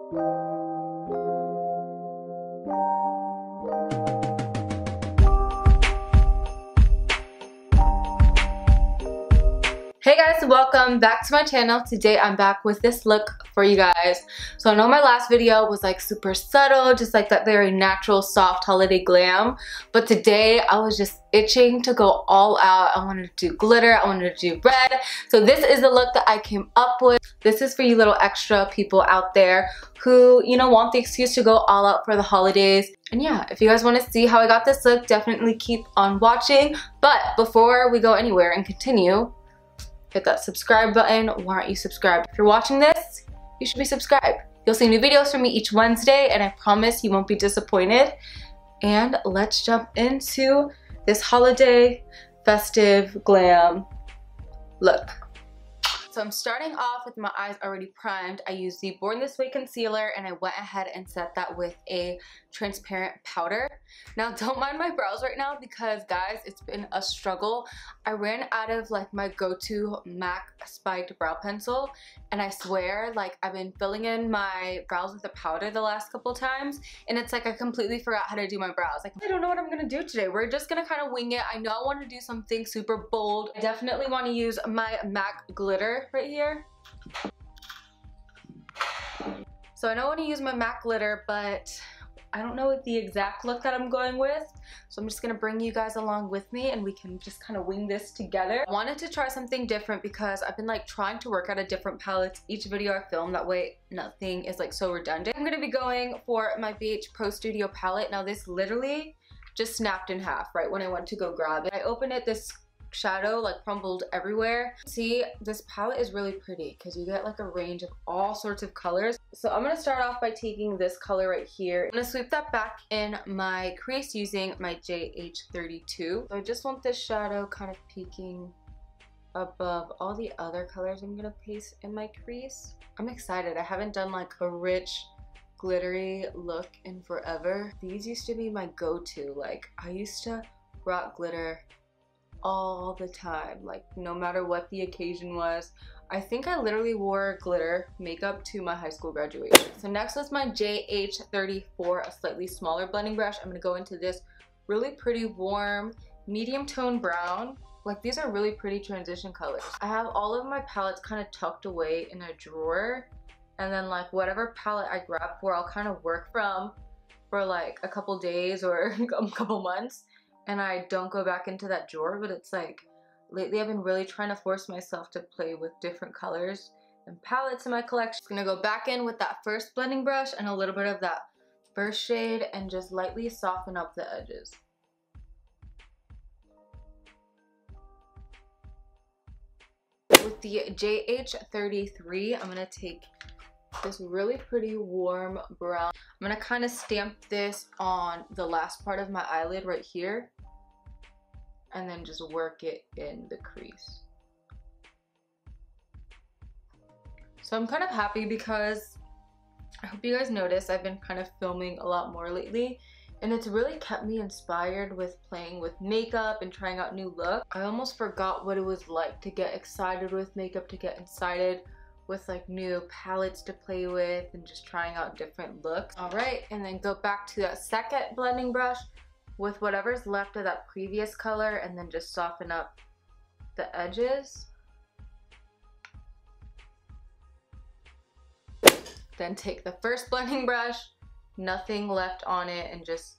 Hey guys, welcome back to my channel. Today I'm back with this look for you guys. So I know my last video was like super subtle, just like that very natural soft holiday glam, but today I was just itching to go all out. I wanted to do glitter, I wanted to do red. So this is the look that I came up with. This is for you little extra people out there who, you know, want the excuse to go all out for the holidays. And yeah, if you guys want to see how I got this look, definitely keep on watching. But before we go anywhere and continue, hit that subscribe button. Why aren't you subscribed? If you're watching this, you should be subscribed. You'll see new videos from me each Wednesday, and I promise you won't be disappointed. And let's jump into this holiday festive glam look. So I'm starting off with my eyes already primed. I used the Born This Way concealer and I went ahead and set that with a transparent powder. Now don't mind my brows right now because guys, it's been a struggle. I ran out of like my go-to MAC spiked brow pencil, and I swear like I've been filling in my brows with a powder the last couple times, and it's like I completely forgot how to do my brows. Like I don't know what I'm gonna do today. We're just gonna kind of wing it. I know I want to do something super bold. I definitely want to use my MAC glitter right here. So I know I want to use my MAC glitter, but I don't know the exact look that I'm going with. So I'm just gonna bring you guys along with me and we can just kind of wing this together. I wanted to try something different because I've been like trying to work out a different palette each video I film. That way nothing is like so redundant. I'm gonna be going for my BH Pro Studio palette. Now this literally just snapped in half right when I went to go grab it. I opened it, this shadow like crumbled everywhere. See, this palette is really pretty because you get like a range of all sorts of colors. So I'm gonna start off by taking this color right here. I'm gonna sweep that back in my crease using my JH32. So I just want this shadow kind of peeking above all the other colors I'm gonna paste in my crease. I'm excited. I haven't done like a rich glittery look in forever. These used to be my go-to. Like I used to rock glitter all the time, like no matter what the occasion was. I think I literally wore glitter makeup to my high school graduation. So next was my JH34, a slightly smaller blending brush. I'm gonna go into this really pretty warm medium tone brown. Like these are really pretty transition colors. I have all of my palettes kind of tucked away in a drawer, and then like whatever palette I grab for, I'll kind of work from for like a couple days or a couple months, and I don't go back into that drawer. But it's like lately I've been really trying to force myself to play with different colors and palettes in my collection. I'm gonna go back in with that first blending brush and a little bit of that first shade and just lightly soften up the edges. With the JH33, I'm gonna take this really pretty warm brown. I'm gonna kind of stamp this on the last part of my eyelid right here, and then just work it in the crease. So I'm kind of happy because I hope you guys notice I've been kind of filming a lot more lately, and it's really kept me inspired with playing with makeup and trying out new looks. I almost forgot what it was like to get excited with makeup, to get excited with like new palettes to play with and just trying out different looks. All right, and then go back to that second blending brush with whatever's left of that previous color and then just soften up the edges. Then take the first blending brush, nothing left on it, and just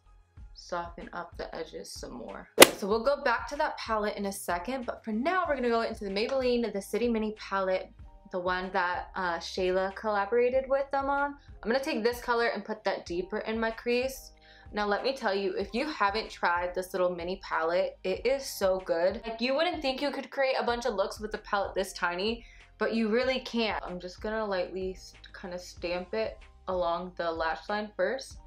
soften up the edges some more. So we'll go back to that palette in a second, but for now we're gonna go into the Maybelline The City Mini palette, the one that Shayla collaborated with them on. I'm gonna take this color and put that deeper in my crease. Now let me tell you, if you haven't tried this little mini palette, it is so good. Like you wouldn't think you could create a bunch of looks with a palette this tiny, but you really can. I'm just gonna lightly kind of stamp it along the lash line first.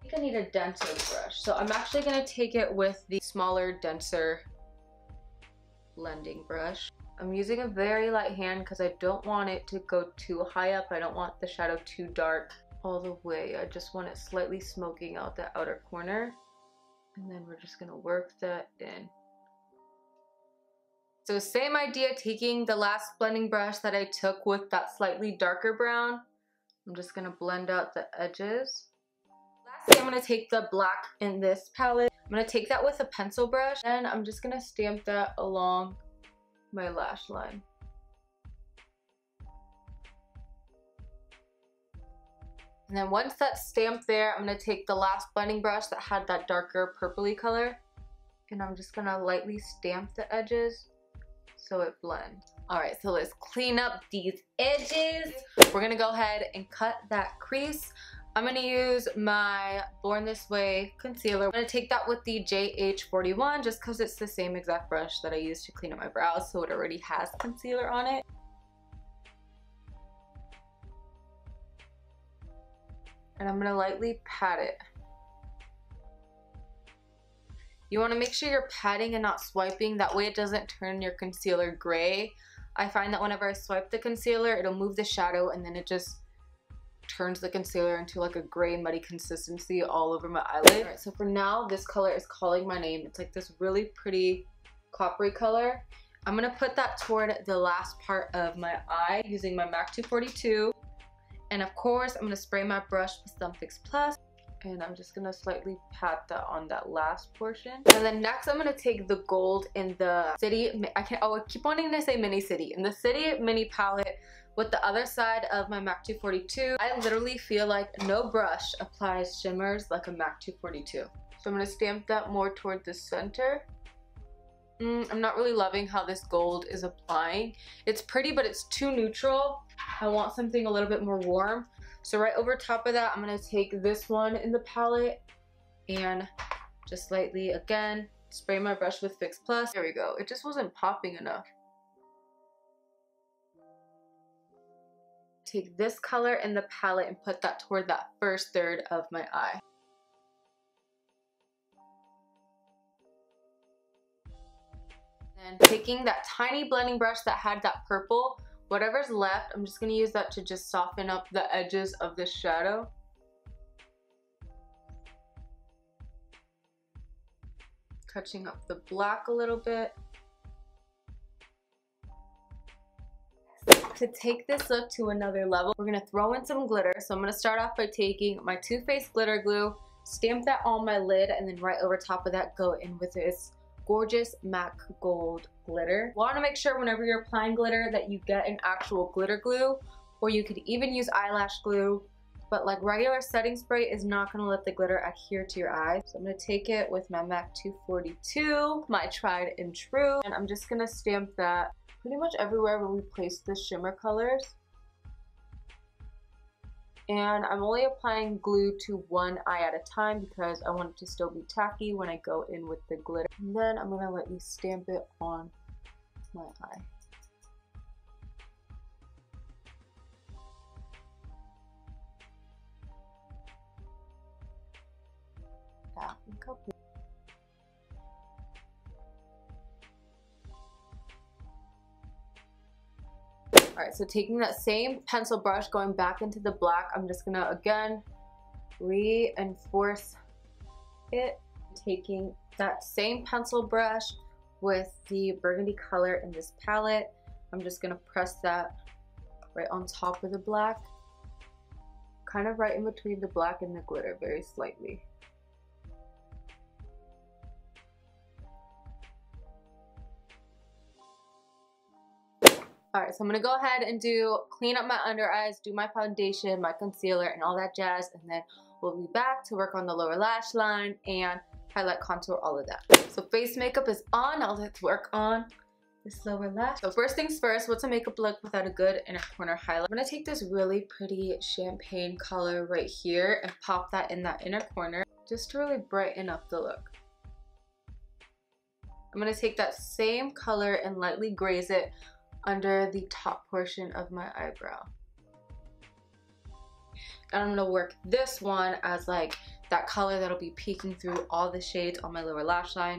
I think I need a denser brush, so I'm actually gonna take it with the smaller, denser blending brush. I'm using a very light hand because I don't want it to go too high up. I don't want the shadow too dark all the way. I just want it slightly smoking out the outer corner. And then we're just gonna work that in. So same idea, taking the last blending brush that I took with that slightly darker brown. I'm just gonna blend out the edges. Lastly, I'm gonna take the black in this palette. I'm gonna take that with a pencil brush, and I'm just gonna stamp that along my lash line. And then once that's stamped there, I'm gonna take the last blending brush that had that darker purpley color, and I'm just gonna lightly stamp the edges so it blends. All right, so let's clean up these edges. We're gonna go ahead and cut that crease. I'm gonna use my Born This Way concealer. I'm gonna take that with the JH41 just because it's the same exact brush that I used to clean up my brows, so it already has concealer on it. And I'm gonna lightly pat it. You wanna make sure you're patting and not swiping, that way it doesn't turn your concealer gray. I find that whenever I swipe the concealer, it'll move the shadow and then it just turns the concealer into like a gray muddy consistency all over my eyelid. Alright, so for now, this color is calling my name. It's like this really pretty coppery color. I'm gonna put that toward the last part of my eye using my MAC 242. And of course, I'm gonna spray my brush with some Fix Plus, and I'm just gonna slightly pat that on that last portion. And then next, I'm gonna take the gold in the City, I keep wanting to say Mini City, in the City Mini palette with the other side of my MAC 242. I literally feel like no brush applies shimmers like a MAC 242. So I'm gonna stamp that more toward the center. I'm not really loving how this gold is applying. It's pretty, but it's too neutral. I want something a little bit more warm. So right over top of that, I'm gonna take this one in the palette and just lightly, again, spray my brush with Fix Plus. There we go. It just wasn't popping enough. Take this color in the palette and put that toward that first third of my eye. And taking that tiny blending brush that had that purple, whatever's left, I'm just going to use that to just soften up the edges of the shadow. Touching up the black a little bit. To take this look to another level, we're going to throw in some glitter. So I'm going to start off by taking my Too Faced glitter glue, stamp that on my lid, and then right over top of that, go in with this gorgeous MAC gold glitter. Want to make sure whenever you're applying glitter that you get an actual glitter glue, or you could even use eyelash glue, but like regular setting spray is not going to let the glitter adhere to your eyes. So I'm going to take it with my MAC 242, my tried and true, and I'm just going to stamp that pretty much everywhere where we place the shimmer colors. And I'm only applying glue to one eye at a time because I want it to still be tacky when I go in with the glitter. And then I'm going to lightly stamp it on my eye. Yeah, look how pretty. Alright, so taking that same pencil brush, going back into the black, I'm just gonna again reinforce it. Taking that same pencil brush with the burgundy color in this palette, I'm just gonna press that right on top of the black, kind of right in between the black and the glitter, very slightly. Alright, so I'm going to go ahead and clean up my under eyes, do my foundation, my concealer, and all that jazz, and then we'll be back to work on the lower lash line and highlight, contour, all of that. So face makeup is on, now let's work on this lower lash. So first things first, what's a makeup look without a good inner corner highlight? I'm going to take this really pretty champagne color right here and pop that in that inner corner just to really brighten up the look. I'm going to take that same color and lightly graze it under the top portion of my eyebrow. And I'm going to work this one as like that color that'll be peeking through all the shades on my lower lash line.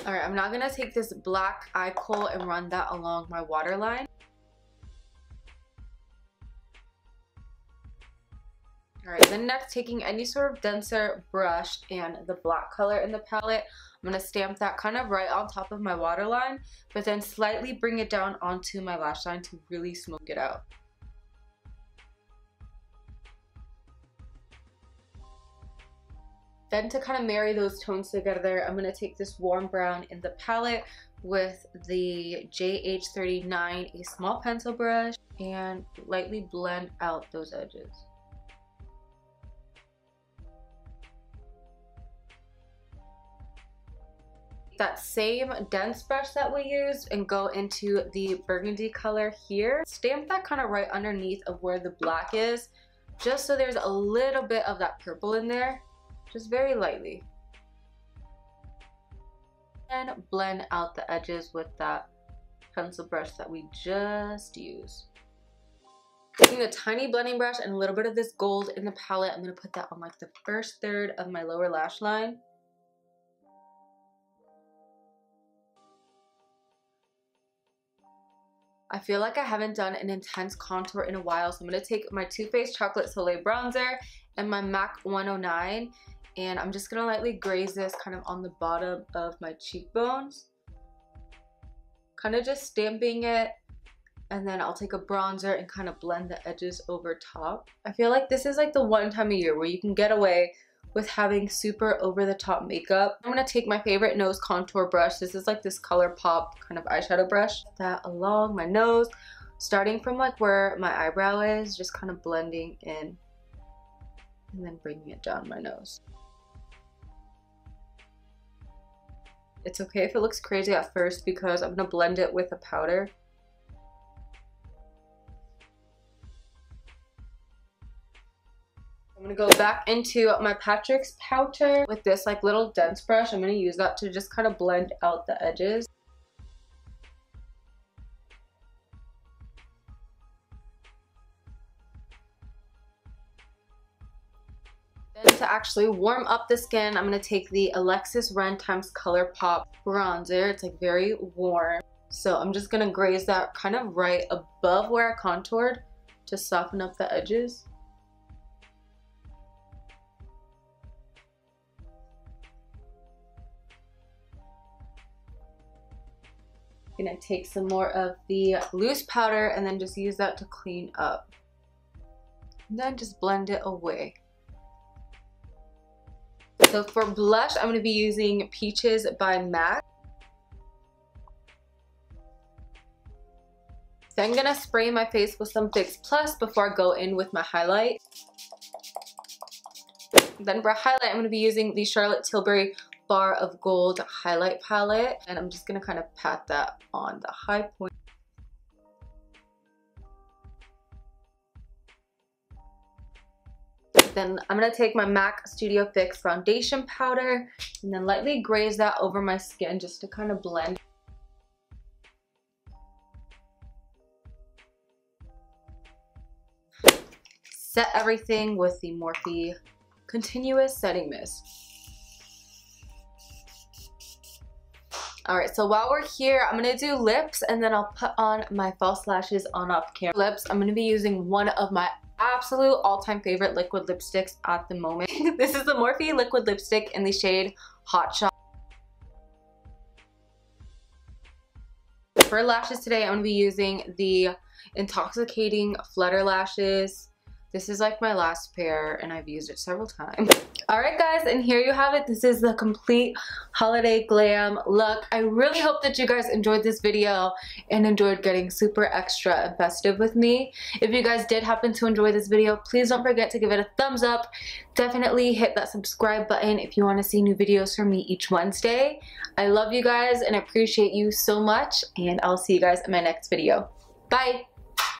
Alright, I'm now going to take this black eye kohl and run that along my waterline. Alright, Then next, taking any sort of denser brush and the black color in the palette, I'm going to stamp that kind of right on top of my waterline, but then slightly bring it down onto my lash line to really smoke it out. Then to kind of marry those tones together, I'm going to take this warm brown in the palette with the JH39, a small pencil brush, and lightly blend out those edges. That same dense brush that we used and go into the burgundy color here. Stamp that kind of right underneath of where the black is, just so there's a little bit of that purple in there, just very lightly. And blend out the edges with that pencil brush that we just used. Taking a tiny blending brush and a little bit of this gold in the palette, I'm going to put that on like the first third of my lower lash line. I feel like I haven't done an intense contour in a while, so I'm going to take my Too Faced Chocolate Soleil bronzer and my MAC 109, and I'm just going to lightly graze this kind of on the bottom of my cheekbones. Kind of just stamping it, and then I'll take a bronzer and kind of blend the edges over top. I feel like this is like the one time a year where you can get away with having super over-the-top makeup. I'm gonna take my favorite nose contour brush. This is like this ColourPop kind of eyeshadow brush. Put that along my nose, starting from like where my eyebrow is, just kind of blending in, and then bringing it down my nose. It's okay if it looks crazy at first because I'm gonna blend it with a powder. I'm gonna go back into my Patrick's powder with this like little dense brush. I'm gonna use that to just kind of blend out the edges. Then to actually warm up the skin, I'm gonna take the Alexis Ren x ColourPop bronzer. It's like very warm. So I'm just gonna graze that kind of right above where I contoured to soften up the edges. Gonna take some more of the loose powder and then just use that to clean up. And then just blend it away. So for blush, I'm gonna be using Peaches by MAC. Then I'm gonna spray my face with some Fix Plus before I go in with my highlight. Then for highlight, I'm gonna be using the Charlotte Tilbury Bar of Gold highlight palette, and I'm just gonna kind of pat that on the high point. Then I'm gonna take my MAC Studio Fix foundation powder and then lightly graze that over my skin just to kind of blend. Set everything with the Morphe Continuous Setting Mist. Alright, so while we're here, I'm going to do lips and then I'll put on my false lashes on off camera. Lips, I'm going to be using one of my absolute all-time favorite liquid lipsticks at the moment. This is the Morphe liquid lipstick in the shade Hot Shot. For lashes today, I'm going to be using the Intoxicating Flutter Lashes. This is like my last pair and I've used it several times. Alright guys, and here you have it. This is the complete holiday glam look. I really hope that you guys enjoyed this video and enjoyed getting super extra and festive with me. If you guys did happen to enjoy this video, please don't forget to give it a thumbs up. Definitely hit that subscribe button if you want to see new videos from me each Wednesday. I love you guys and appreciate you so much, and I'll see you guys in my next video. Bye!